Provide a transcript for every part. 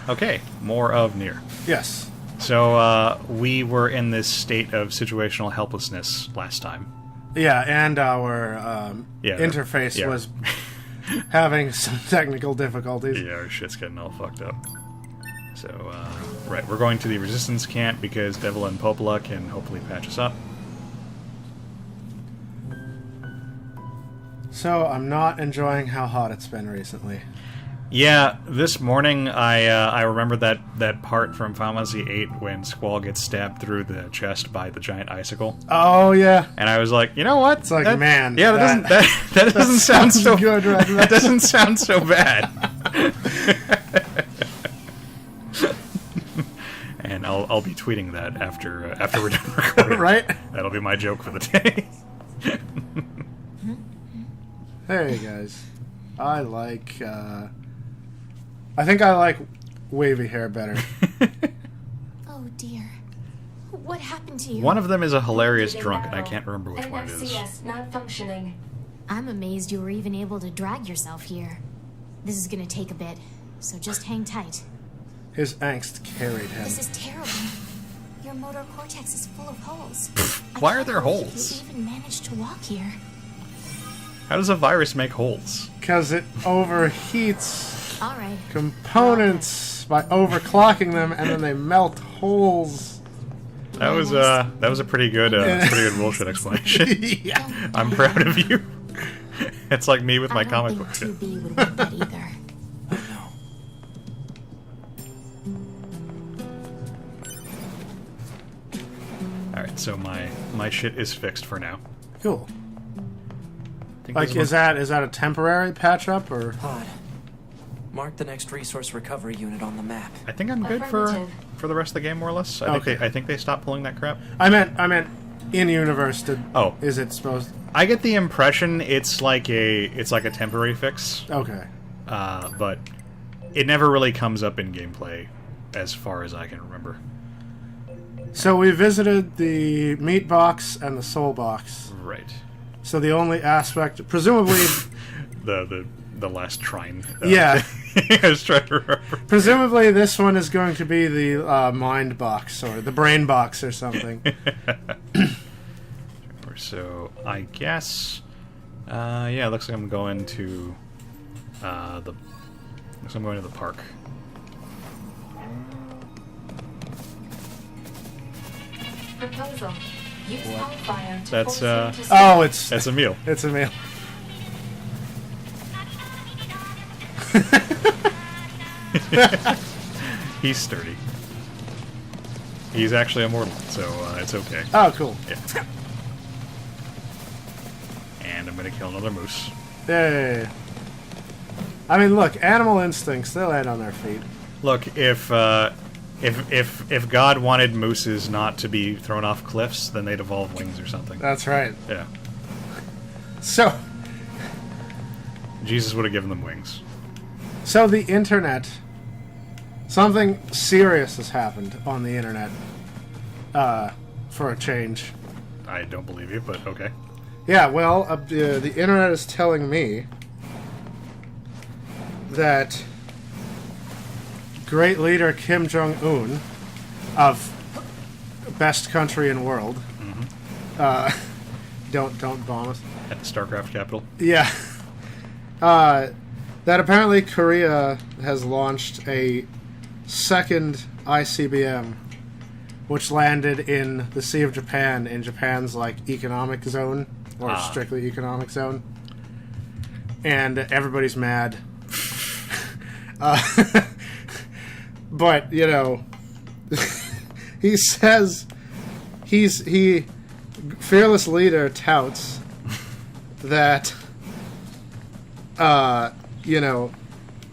Okay, more of Nier. Yes. So, we were in this state of situational helplessness last time. Yeah, and our interface was having some technical difficulties. Yeah, our shit's getting all fucked up. So, right, we're going to the Resistance camp because Devil and Popola can hopefully patch us up. So, I'm not enjoying how hot it's been recently. Yeah, this morning I remember that part from Final Fantasy VIII when Squall gets stabbed through the chest by the giant icicle. Oh yeah, and I was like, you know what? It's like, man, yeah, that doesn't sound so good. Right? That doesn't sound so bad. And I'll be tweeting that after we're done recording. Right? That'll be my joke for the day. Hey guys, I think I like wavy hair better. Oh dear. What happened to you? One of them is a hilarious drunk, and I can't remember which one it is. NFCS not functioning. I'm amazed you were even able to drag yourself here. This is gonna take a bit, so just hang tight. His angst carried him. This is terrible. Your motor cortex is full of holes. Why are there I can't believe holes? You even managed to walk here. How does a virus make holes? Because it overheats All right. components by overclocking them, and then they melt holes. That was a pretty good bullshit explanation. Yeah. I'm proud of you. It's like me with my I comic don't book think shit. 2B would want that either. Alright, so my shit is fixed for now. Cool. I think Like, there's is that a temporary patch up, or? Pod. Mark the next resource recovery unit on the map. I think I'm good for Affirmative. the rest of the game, more or less. I think they stopped pulling that crap. I meant in universe. Oh. Is it supposed? I get the impression it's like a temporary fix, Okay. but it never really comes up in gameplay, as far as I can remember. So we visited the meat box and the soul box. Right. So the only aspect, presumably, The last trine. Yeah. I was trying to remember. presumably this one is going to be the mind box or the brain box or something. So I guess, yeah, it looks like I'm going to the park. Proposal. Use Hellfire to That's, force him to Oh, it's That's a meal. it's a meal. He's sturdy. He's actually immortal, so it's okay. Oh, cool. Yeah. And I'm gonna kill another moose. Yay. I mean, look, animal instincts, they land on their feet. Look, if God wanted mooses not to be thrown off cliffs, then they'd evolve wings or something. That's right. Yeah. So Jesus would have given them wings. So the internet, something serious has happened on the internet, for a change. I don't believe you, but okay. Yeah, well, the internet is telling me that great leader Kim Jong-un of best country in world, don't bomb us. At the StarCraft capital. Yeah. That apparently Korea has launched a second ICBM, which landed in the Sea of Japan, in Japan's, like, economic zone, or strictly economic zone. And everybody's mad. But, you know, he says fearless leader touts that, you know,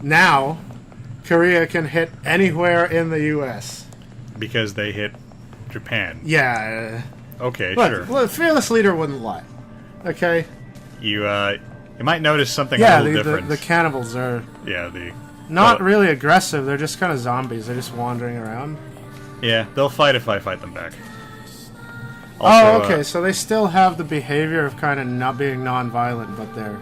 now Korea can hit anywhere in the U.S. Because they hit Japan. Yeah. Okay, Look, sure. look, fearless leader wouldn't lie. Okay? You might notice something Yeah, a little different. the cannibals are Yeah, not really aggressive. They're just kind of zombies. They're just wandering around. Yeah, they'll fight if I fight them back. Also, okay, so they still have the behavior of kind of not being non-violent, but they're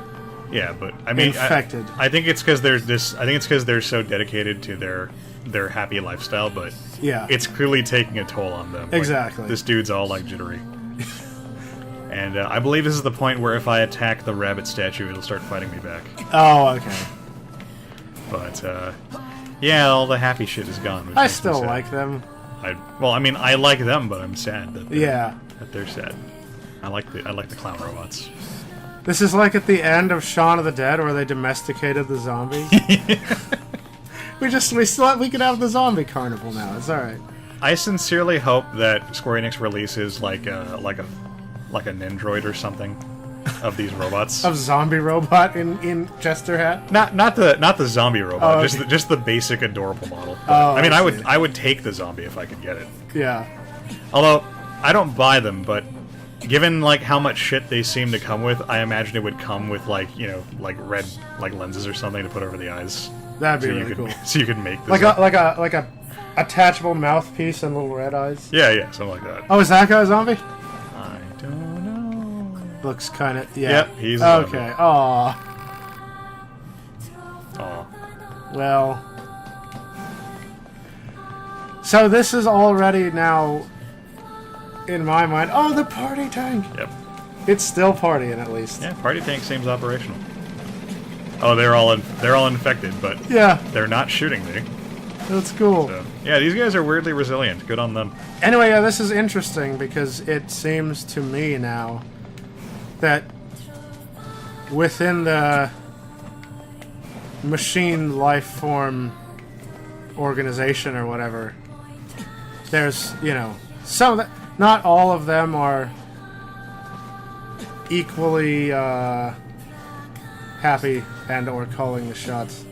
yeah, but I mean, infected. I think it's because they're so dedicated to their their happy lifestyle, but Yeah. it's clearly taking a toll on them. Like, Exactly. this dude's all like jittery. And I believe this is the point where if I attack the rabbit statue, it'll start fighting me back. Oh, okay. But yeah, all the happy shit is gone. Which I makes me still sad. like them. Well, I mean, I like them, but I'm sad that Yeah. they're sad. I like the clown robots. This is like at the end of Shaun of the Dead where they domesticated the zombies. we could have the zombie carnival now. It's all right. I sincerely hope that Square Enix releases like a Nindroid or something of these robots. Of zombie robot in Chester hat. Not the zombie robot, Oh, okay. just the basic adorable model. Oh, I mean, I see. I would take the zombie if I could get it. Yeah. Although I don't buy them, but given like how much shit they seem to come with, I imagine it would come with like red lenses or something to put over the eyes. That'd be so really cool. So you could make this Like a attachable mouthpiece and little red eyes. yeah, something like that. Oh, is that guy a zombie? I don't know. Looks kind of yeah. Yep, he's a zombie. okay. Aw. Aw. Well. So this is already now, in my mind, oh, the party tank. Yep. It's still partying at least. Yeah, party tank seems operational. Oh, they're all infected, but Yeah, they're not shooting me. that's cool. So, yeah, these guys are weirdly resilient. Good on them. Anyway, yeah, this is interesting because it seems to me now that within the machine life form organization or whatever, there's, some that, not all of them are equally happy and or calling the shots.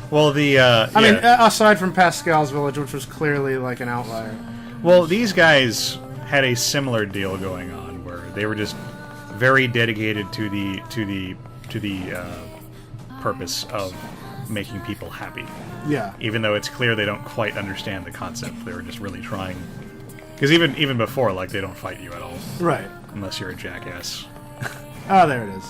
Well, I mean, aside from Pascal's village, which was clearly like an outlier. well, these guys had a similar deal going on where they were just very dedicated to the purpose of making people happy. Yeah. Even though it's clear they don't quite understand the concept, they were just really trying. Because even before, like, they don't fight you at all, Right. unless you're a jackass. Oh, there it is.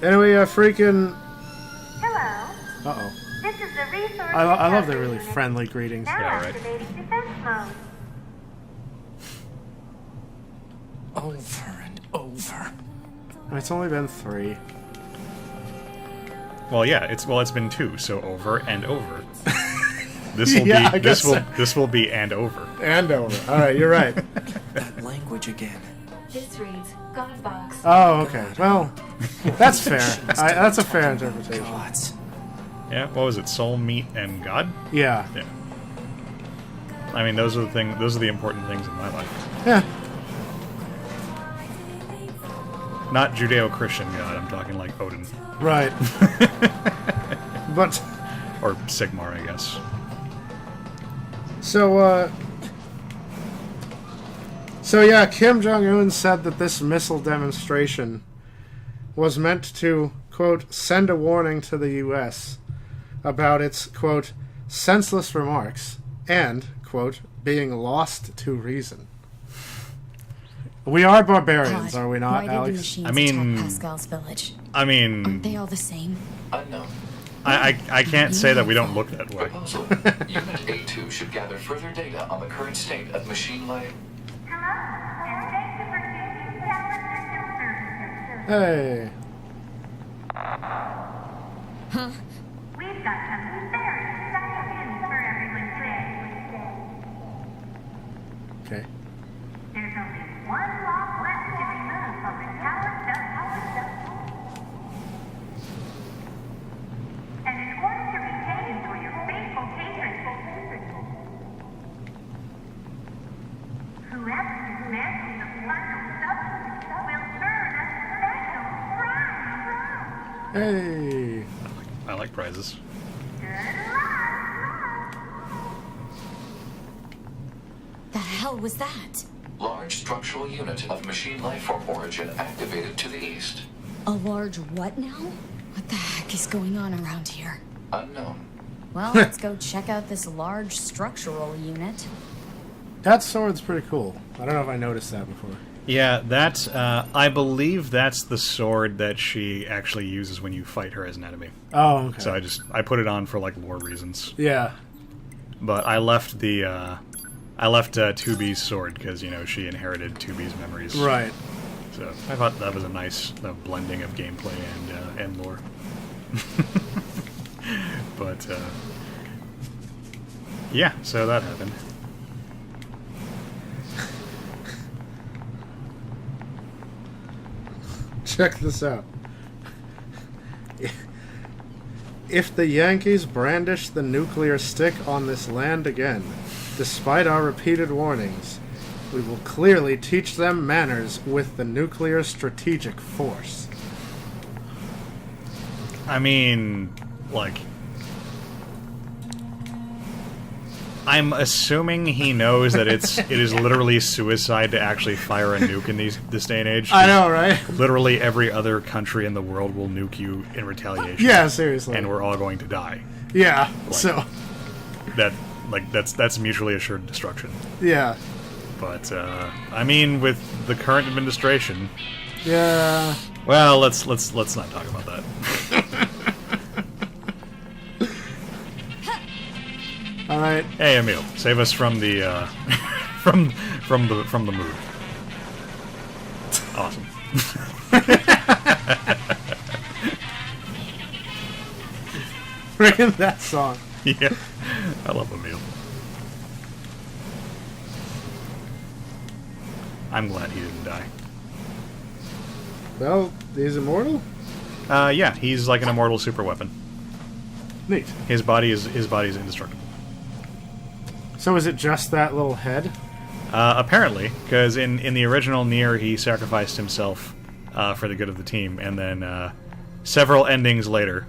Anyway, freaking... Hello. Uh-oh. This is the resource. I love their recovery really unit. friendly greetings. Now Yeah, right. activating defense mode. Over and over. It's only been 3. Well, yeah, it's been 2, so over and over. This will Yeah, I be guess this will be and over. And over. Alright, you're right. That language again. This reads God box. Oh, okay. Well, that's fair. That's a fair interpretation. Gods. Yeah, what was it? Soul, meat, and God? Yeah. Yeah. I mean, those are the important things in my life. Yeah. Not Judeo-Christian God. I'm talking like Odin Right. But, or Sigmar, I guess. so yeah, Kim Jong-un said that this missile demonstration was meant to, quote, send a warning to the U.S. about its, quote, senseless remarks and, quote, being lost to reason. We are barbarians, God, are we not, why did the Alex? machines I mean- attack Pascal's village? I mean, Aren't they all the same? Unknown. I can't say that we don't look that way. Proposal. Unit A2 should gather further data on the current state of machine life. Hello, and thank you for choosing Tower System Services. Hey. We've got some very exciting news for everyone today. Okay. There's only one lock left to remove from the Tower System. And in order to retain for your faithful patrons, whoever dismantles the final substance will earn a special prize. Hey. I like prizes. Good luck! The hell was that? Large structural unit of machine life form origin activated to the east. A large what now? What the heck is going on around here? Unknown. Well, let's go check out this large structural unit. That sword's pretty cool. I don't know if I noticed that before. Yeah, that's, I believe that's the sword that she actually uses when you fight her as an enemy. Oh, okay. So I put it on for, like, lore reasons. Yeah. But I left 2B's sword, because, you know, she inherited 2B's memories. Right. So I thought that was a nice blending of gameplay and lore. But, yeah, so that happened. Check this out. If the Yankees brandish the nuclear stick on this land again, despite our repeated warnings, we will clearly teach them manners with the nuclear strategic force. I mean, like, I'm assuming he knows that it is literally suicide to actually fire a nuke in this day and age. I know, right? Literally every other country in the world will nuke you in retaliation. Yeah, seriously. And we're all going to die. Yeah, Like, so... That's mutually assured destruction. Yeah. But I mean, with the current administration, Yeah. well, let's not talk about that. All right. Hey, Emil, save us from the from the mood. Awesome. Bring in that song. Yeah, I love Emil. I'm glad he didn't die. Well, he's immortal? Yeah, he's like an immortal super weapon. Neat. His body is indestructible. So is it just that little head? Apparently, because in the original Nier, he sacrificed himself for the good of the team, and then several endings later,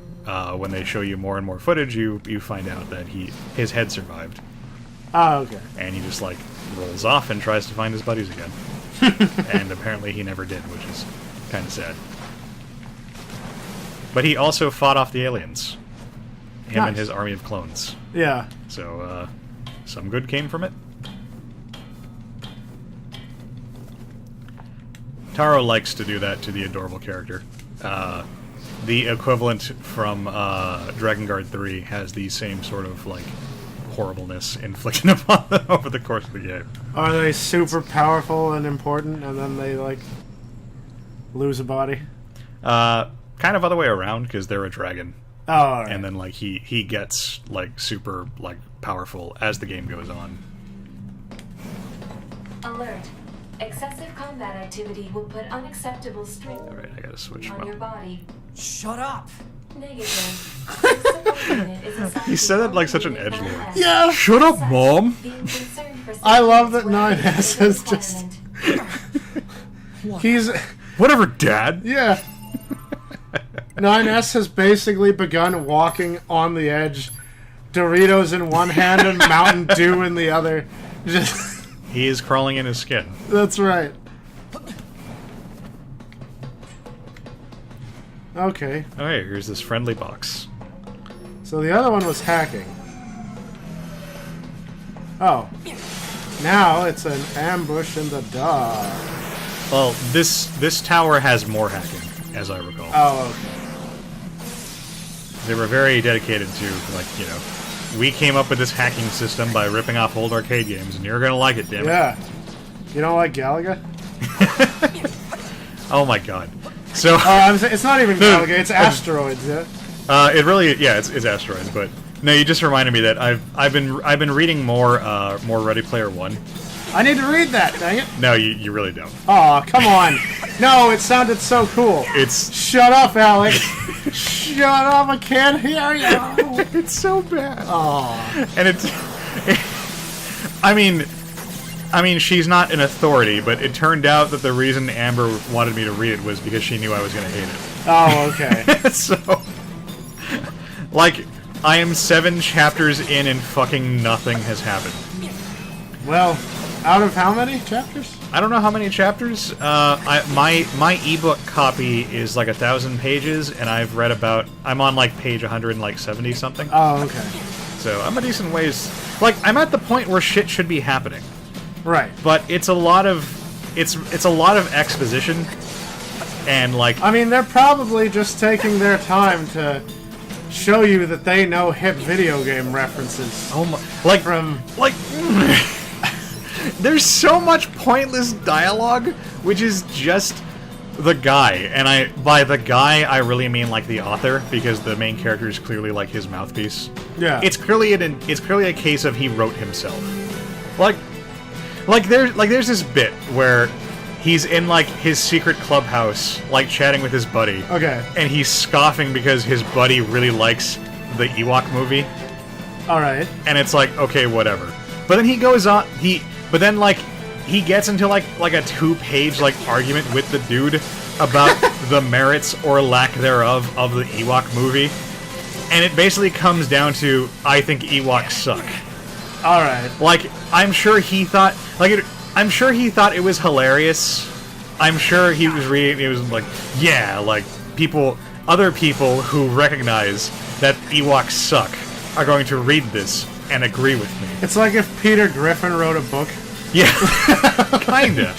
when they show you more and more footage, you find out that his head survived, Oh, okay. and he just like rolls off and tries to find his buddies again. And apparently he never did, which is kind of sad. But he also fought off the aliens. Him and Nice. his army of clones. Yeah. So, some good came from it. Taro likes to do that to the adorable character. The equivalent from Dragon Guard 3 has the same sort of, like, horribleness inflicted upon them over the course of the game. Are they super powerful and important, and then they, like, lose a body? Kind of other way around, because they're a dragon. Oh, all right. And then, like, he gets, like, super, like, powerful as the game goes on. Alert. Excessive combat activity will put unacceptable strain Alright, I gotta switch on from... your body. Shut up! Negative. He said it like such an edgelord. Yeah! Shut up, Mom! I love that 9S is just... He's... Whatever, Dad! Yeah. 9S has basically begun walking on the edge. Doritos in one hand and Mountain Dew in the other. Just... He is crawling in his skin. That's right. Okay. Okay, here's this friendly box. So the other one was hacking. Oh. Now it's an ambush in the dark. Well, this tower has more hacking, as I recall. Oh, okay. They were very dedicated to, like, you know, we came up with this hacking system by ripping off old arcade games, and you're gonna like it, damn it. Yeah. You don't like Galaga? Oh my god. So, It's not even Galaga, it's Asteroids, yeah? it really, yeah, it's Asteroids, but no, you just reminded me that I've been reading more Ready Player One. I need to read that, dang it. No, you really don't. Aw, come on. No, it sounded so cool. It's Shut up, Alex. Shut up, I can't hear you. it's so bad. Aw. And it's I mean she's not an authority, but it turned out that the reason Amber wanted me to read it was because she knew I was going to hate it. Oh, okay. So, like, I am 7 chapters in and fucking nothing has happened. Well, out of how many chapters? I don't know how many chapters. My ebook copy is like 1,000 pages, and I've read about. I'm on like page 170 something. Oh, okay. So I'm a decent ways. Like, I'm at the point where shit should be happening, Right. but it's a lot of it's a lot of exposition, and like I mean, they're probably just taking their time to show you that they know hip video game references. oh my, like From like there's so much pointless dialogue, which is just the guy, and by the guy I really mean like the author, because the main character is clearly like his mouthpiece. yeah, It's clearly a case of he wrote himself. Like there's this bit where he's in like his secret clubhouse, like chatting with his buddy. okay, And he's scoffing because his buddy really likes the Ewok movie, all right, and it's like, okay, whatever. But then he goes on but then like he gets into like a 2-page like argument with the dude about the merits or lack thereof of the Ewok movie. And it basically comes down to, I think Ewoks suck. all right. Like, I'm sure he thought it was hilarious. I'm sure he was reading, it was like, yeah, like, other people who recognize that Ewoks suck are going to read this and agree with me. It's like if Peter Griffin wrote a book. Yeah, kinda.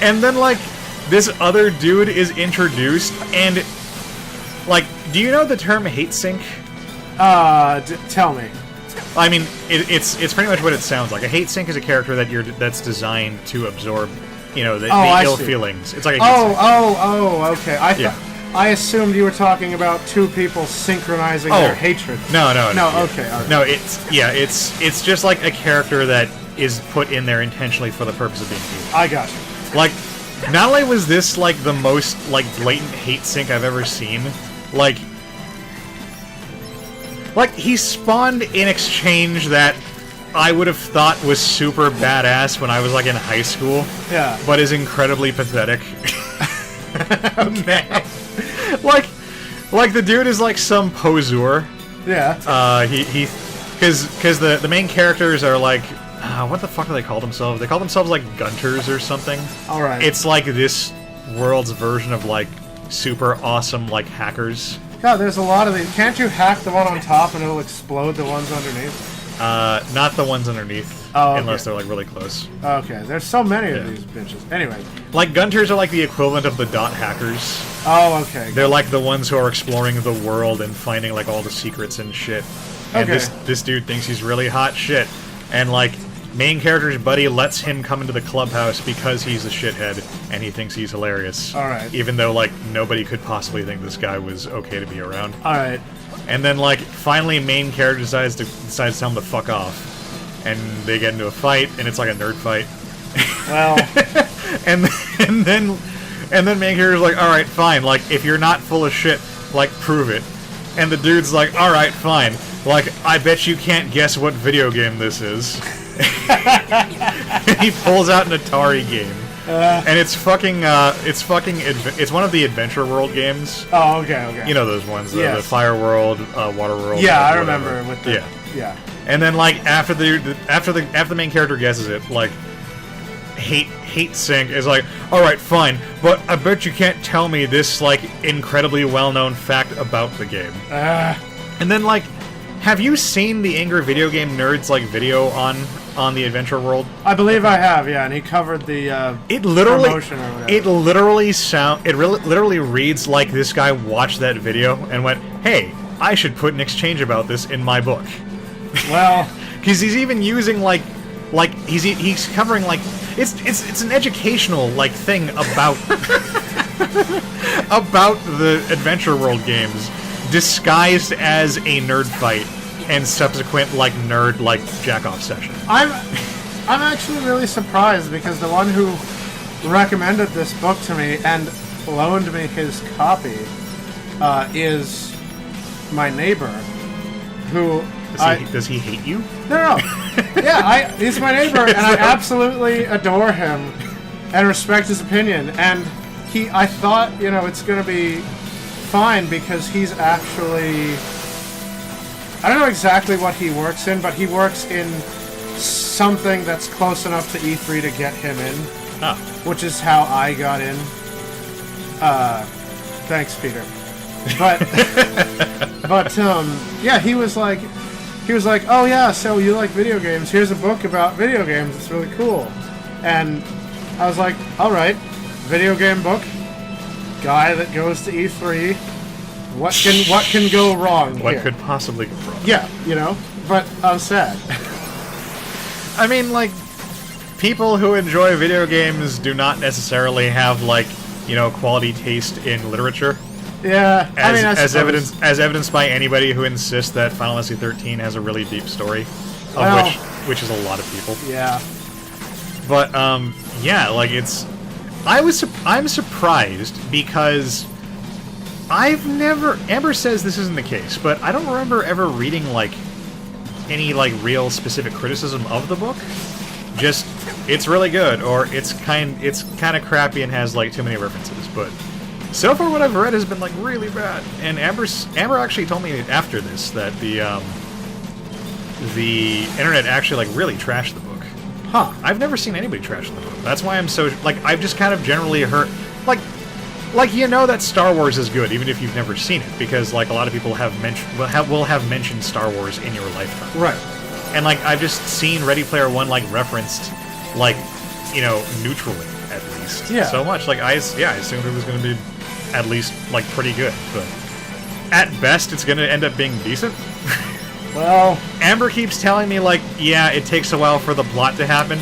And then, like, this other dude is introduced, and, like, do you know the term hate sync? Tell me. I mean, it's pretty much what it sounds like. A hate sync is a character that's designed to absorb, the I ill see. feelings. It's like a hate sync. Okay. I assumed you were talking about two people synchronizing their hatred. No, okay, all right. No, it's just like a character that is put in there intentionally for the purpose of being evil. I got you. Like, not only was this like the most like blatant hate sync I've ever seen, like he spawned an exchange that I would have thought was super badass when I was like in high school, Yeah. but is incredibly pathetic. Okay. like the dude is like some poseur. Yeah. Because the main characters are like, what the fuck do they call themselves? They call themselves like Gunters or something. All right. It's like this world's version of like super awesome like hackers. God, there's a lot of these. Can't you hack the one on top and it'll explode the ones underneath? Not the ones underneath, Oh, okay. unless they're like really close. Okay, there's so many Yeah. of these bitches. Anyway. Like Gunters are like the equivalent of the dot hackers. Oh, okay. They're like the ones who are exploring the world and finding like all the secrets and shit. And Okay. this dude thinks he's really hot shit. And like main character's buddy lets him come into the clubhouse because he's a shithead and he thinks he's hilarious. Alright. Even though like nobody could possibly think this guy was okay to be around. All right. And then like finally main character decides to tell him to fuck off. And they get into a fight and it's like a nerd fight. Well, and then main character's like, all right, fine. Like, if you're not full of shit, like, prove it. And the dude's like, all right, fine. Like, I bet you can't guess what video game this is. He pulls out an Atari game, and it's one of the Adventure World games. oh, okay. You know those ones, the Yes. Fire World, Water World. Yeah, I whatever. remember with the. Yeah. Yeah. And then like after the main character guesses it, like hate sync is like, all right, fine, but I bet you can't tell me this like incredibly well-known fact about the game. And then like, have you seen the Angry Video Game Nerds like video on the Adventure World? I believe I have, yeah, and he covered the It literally promotion or whatever. it literally reads like this guy watched that video and went, hey, I should put an exchange about this in my book. Well, Because he's even using like he's covering like it's an educational like thing about about the Adventure World games disguised as a nerd fight and subsequent like nerd like jack-off session. I'm actually really surprised because the one who recommended this book to me and loaned me his copy is my neighbor, who Does he hate you? No. Yeah, he's my neighbor, and I absolutely adore him and respect his opinion. And I thought, it's going to be fine because he's actually, I don't know exactly what he works in, but he works in something that's close enough to E3 to get him in, which is how I got in. Thanks, Peter. But yeah, he was like, oh yeah, so you like video games? Here's a book about video games. It's really cool. And I was like, all right, video game book, guy that goes to E3. What can go wrong What here? could possibly go wrong? Yeah, you know. But I'm sad. I mean, like, people who enjoy video games do not necessarily have, like, you know, quality taste in literature. Yeah, I mean, As suppose. evidenced by anybody who insists that Final Fantasy 13 has a really deep story, of Well- which is a lot of people. Yeah. But yeah, like I'm surprised because Amber says this isn't the case, but I don't remember ever reading like any like real specific criticism of the book. Just it's really good, or it's kind of crappy and has like too many references. But so far, what I've read has been like really bad. And Amber actually told me after this that the internet actually like really trashed the book. Huh. I've never seen anybody trash the book. That's why I'm so like I've just kind of generally heard like you know that Star Wars is good even if you've never seen it, because like a lot of people will have mentioned Star Wars in your lifetime. Right. And like I've just seen Ready Player One like referenced like, you know, neutrally at least. Yeah. So much like I assumed it was going to be at least like pretty good, but at best it's going to end up being decent. Well, Amber keeps telling me, like, yeah, it takes a while for the plot to happen.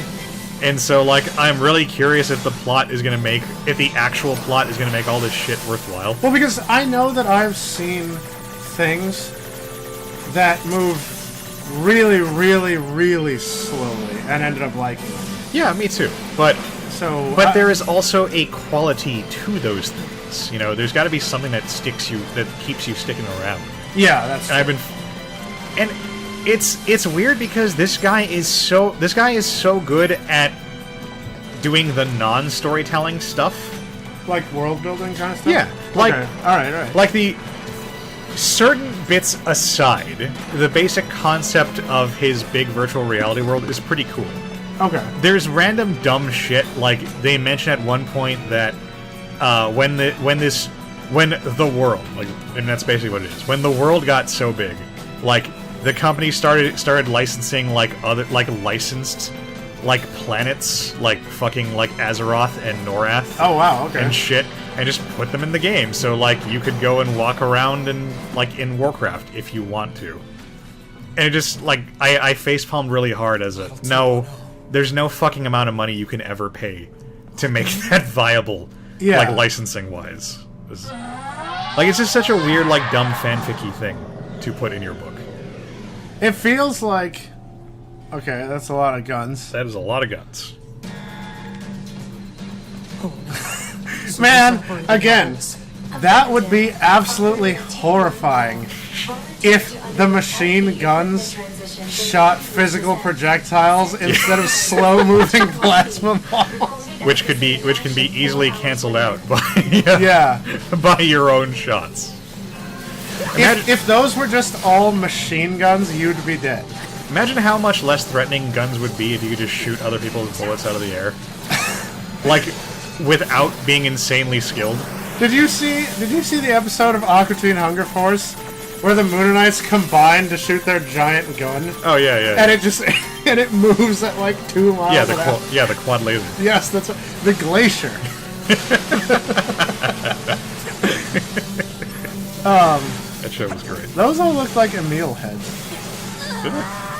And so, like, I'm really curious if the actual plot is gonna make all this shit worthwhile. well, because I know that I've seen things that move really, really, really slowly and ended up liking them. Yeah, me too. But So, there is also a quality to those things. You know, there's got to be something that keeps you sticking around. yeah, that's And I've been, and it's weird because this guy is so good at doing the non-storytelling stuff. like world building kind of stuff. Yeah, like okay. all right. like the certain bits aside, the basic concept of his big virtual reality world is pretty cool. Okay. There's random dumb shit, like they mention at one point that when the world, like, and that's basically what it is. When the world got so big, like the company started licensing like licensed like planets, like fucking like Azeroth and Norath. Oh wow. Okay. And shit, and just put them in the game. So like you could go and walk around and like in Warcraft if you want to. And it just like I facepalmed really hard as a no. There's no fucking amount of money you can ever pay to make that viable. Yeah. Like licensing wise, like it's just such a weird like dumb fanficky thing to put in your book. It feels like. Okay, that's a lot of guns. That is a lot of guns. Man, again, that would be absolutely horrifying if the machine guns shot physical projectiles instead of slow-moving plasma balls. Which can be easily canceled out by Yeah. by your own shots. If those were just all machine guns, you'd be dead. Imagine how much less threatening guns would be if you could just shoot other people's bullets out of the air, like without being insanely skilled. Did you see the episode of Aqua Teen Hunger Force where the Moonanites combine to shoot their giant gun? Oh yeah. And it just and it moves at like 2 miles Yeah, an hour. the quad laser. Yes, that's the glacier. That show was great. Those all look like Emil heads.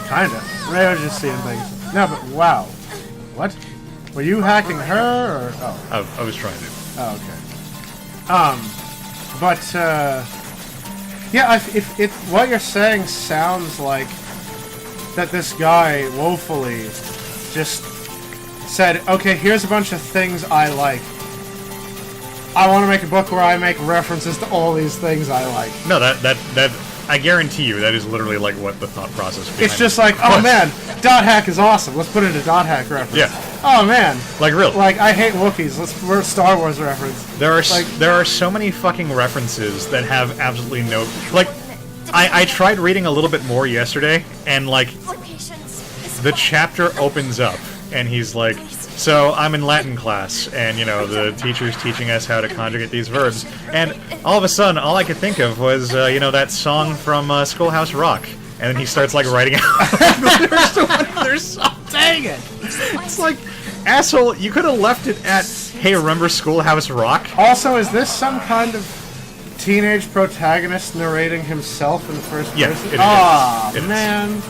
Kinda. Ray was just seeing things. No, but wow. What? Were you hacking her or oh? I was trying to. Oh, okay. Yeah, if what you're saying sounds like that this guy woefully just said, okay, here's a bunch of things I like. I want to make a book where I make references to all these things I like. No, that I guarantee you that is literally like what the thought process. It's behind just it like, oh was. man, dot hack is awesome. Let's put in a dot hack reference. Yeah. Oh man, Like really. like I hate Wookiees. We're a Star Wars reference. There are Like- there are so many fucking references that have absolutely no like. I tried reading a little bit more yesterday, and like the chapter opens up, and he's like, "So I'm in Latin class, and you know the teacher's teaching us how to conjugate these verbs, and all of a sudden, all I could think of was you know that song from Schoolhouse Rock." And then he starts like writing out there's one other song. Dang it! It's like Asshole, you could have left it at, hey, remember Schoolhouse Rock? Also, is this some kind of teenage protagonist narrating himself in the first Yeah, person? it is. Ah, It is. man.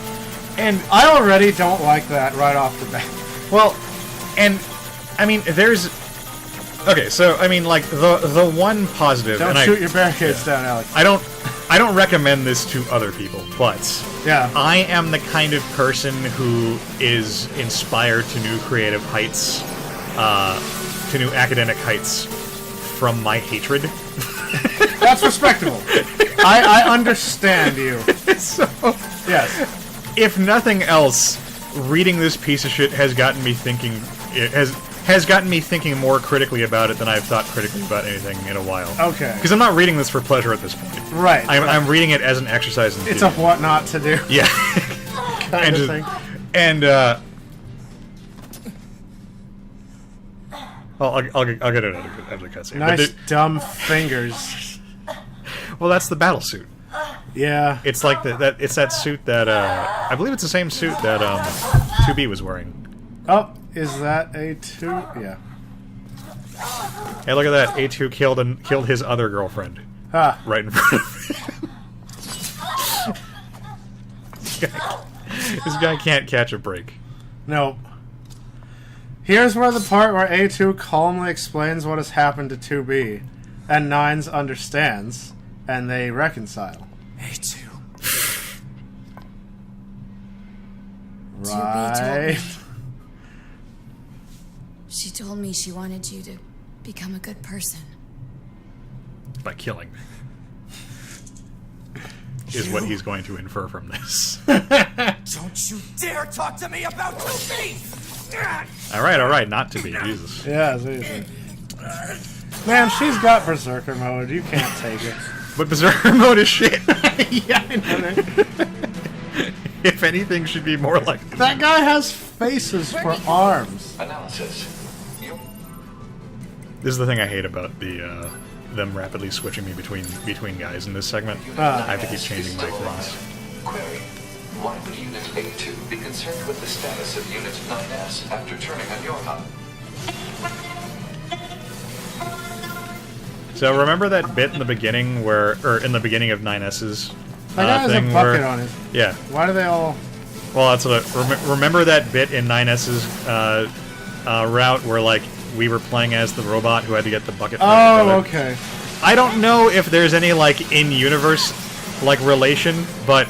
And I already don't like that right off the bat. Well, and, I mean, there's... Okay, so, I mean, like, the one positive... Don't and shoot your barricades down, Alex. I don't recommend this to other people, but... Yeah. I am the kind of person who is inspired to new creative heights, to new academic heights from my hatred. That's respectable. I understand you. So, Yes. if nothing else, reading this piece of shit has gotten me thinking. It has gotten me thinking more critically about it than I've thought critically about anything in a while. Okay. Because I'm not reading this for pleasure at this point. Right. I'm reading it as an exercise in It's a what not to do yeah. kind of thing. And I'll get it out of the cutscene. But Nice dumb fingers. well, that's the battle suit. Yeah. It's like it's that suit that I believe it's the same suit that 2B was wearing. Oh, is that A2? Yeah. Hey, look at that! A2 killed his other girlfriend Ah. right in front of him. This guy can't catch a break. Nope. Here's where the part where A2 calmly explains what has happened to 2B, and Nines understands, and they reconcile. A2. Right. She told me she wanted you to become a good person. By killing me. Is what he's going to infer from this. Don't you dare talk to me about 2B! Alright, not to be, Jesus. Yeah, seriously. Man, she's got Berserker mode. You can't take it. But Berserker mode is shit. Yeah, I know. If anything, should be more like... That guy has faces for arms. Analysis. This is the thing I hate about the them rapidly switching me between guys in this segment. Ah. I have to keep changing my things. Query. Why would Unit A2 be concerned with the status of Unit 9S after turning on your hub? So remember that bit in the beginning or in the beginning of 9S's That guy has a thing bucket where, on it. Yeah. Why do they all... Well, that's what remember that bit in 9S's route where, like, we were playing as the robot who had to get the bucket from Oh, the toilet? okay. I don't know if there's any, like, in-universe, like, relation, but,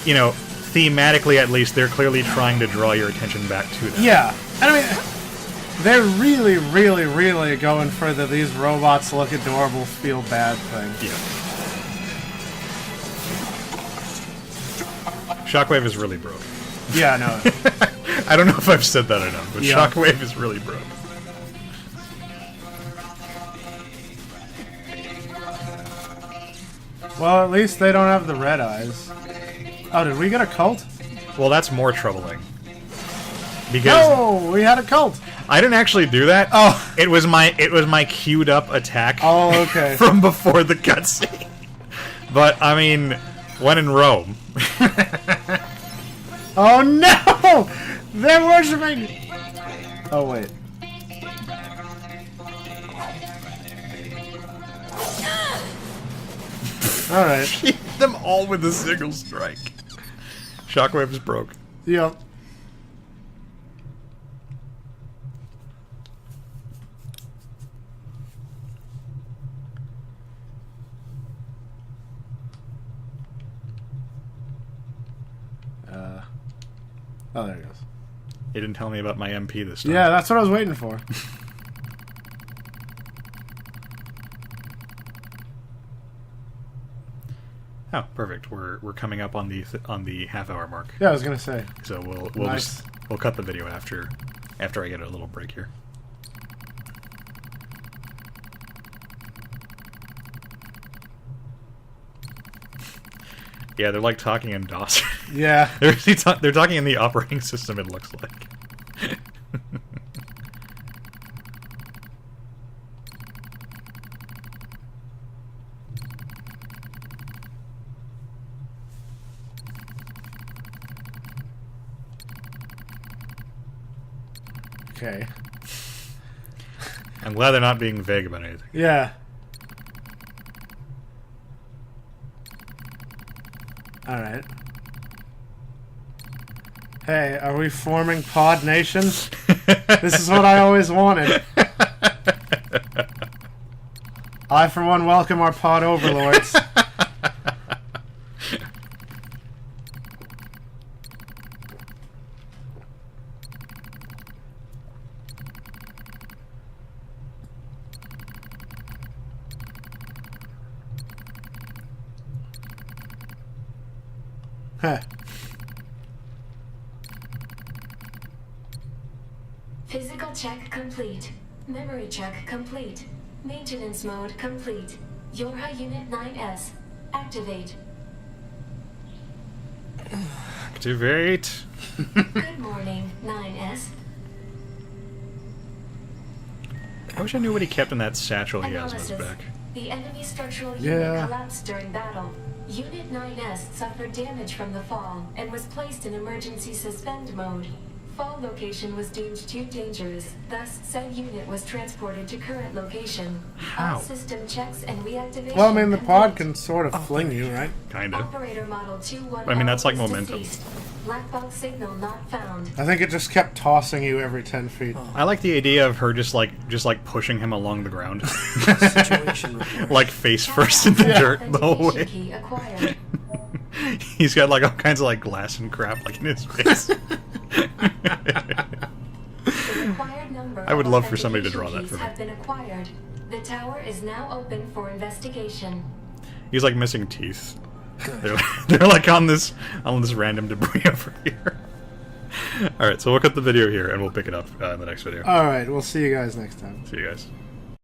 you know, thematically at least, they're clearly trying to draw your attention back to that. Yeah. I mean, they're really, really, really going for the these robots look adorable, feel bad thing. Yeah. Shockwave is really broke. Yeah, no. I don't know if I've said that enough, but Yeah. Shockwave is really broke. Well, at least they don't have the red eyes. Oh, did we get a cult? Well, that's more troubling. Because No, we had a cult. I didn't actually do that. Oh. It was my queued up attack. Oh, okay. From before the cutscene. But I mean, when in Rome. Oh no! They're worshiping. Oh wait. All right. Hit them all with a single strike. Shockwave is broke. Yep. Oh, there it goes. He didn't tell me about my MP this time. Yeah, that's what I was waiting for. Oh, perfect. We're coming up on the half-hour mark. Yeah, I was gonna say. So we'll Nice. we'll cut the video after I get a little break here. Yeah, they're like talking in DOS. Yeah. They're talking in the operating system, it looks like. Okay. I'm glad they're not being vague about anything. Yeah. Alright. Hey, are we forming Pod Nation? This is what I always wanted. I, for one, welcome our pod overlords. Huh. Physical check complete. Memory check complete. Maintenance mode complete. Yorha Unit 9S. Activate. Activate. Good morning, 9S. I wish I knew what he kept in that satchel he has on his Analysis. back. The enemy structural Yeah. unit collapsed during battle. Unit 9S suffered damage from the fall and was placed in emergency suspend mode. Fall location was deemed too dangerous, thus said unit was transported to current location. How? All system checks and reactivation Well, I mean, the pod complete. can sort of fling you, right? Kinda. Operator model 21 I mean, that's like is momentum. deceased. Black box signal not found. I think it just kept tossing you every 10 feet. I like the idea of her just like pushing him along the ground, Situation report. like face first in the dirt the whole Authentication way. key acquired. He's got like all kinds of like glass and crap like in his face. The required number I would of love for somebody to draw authentication that for keys me. have been acquired. The tower is now open for investigation. He's like missing teeth. They're like on this random debris over here. All right, so we'll cut the video here and we'll pick it up in the next video. Alright, we'll see you guys next time. See you guys.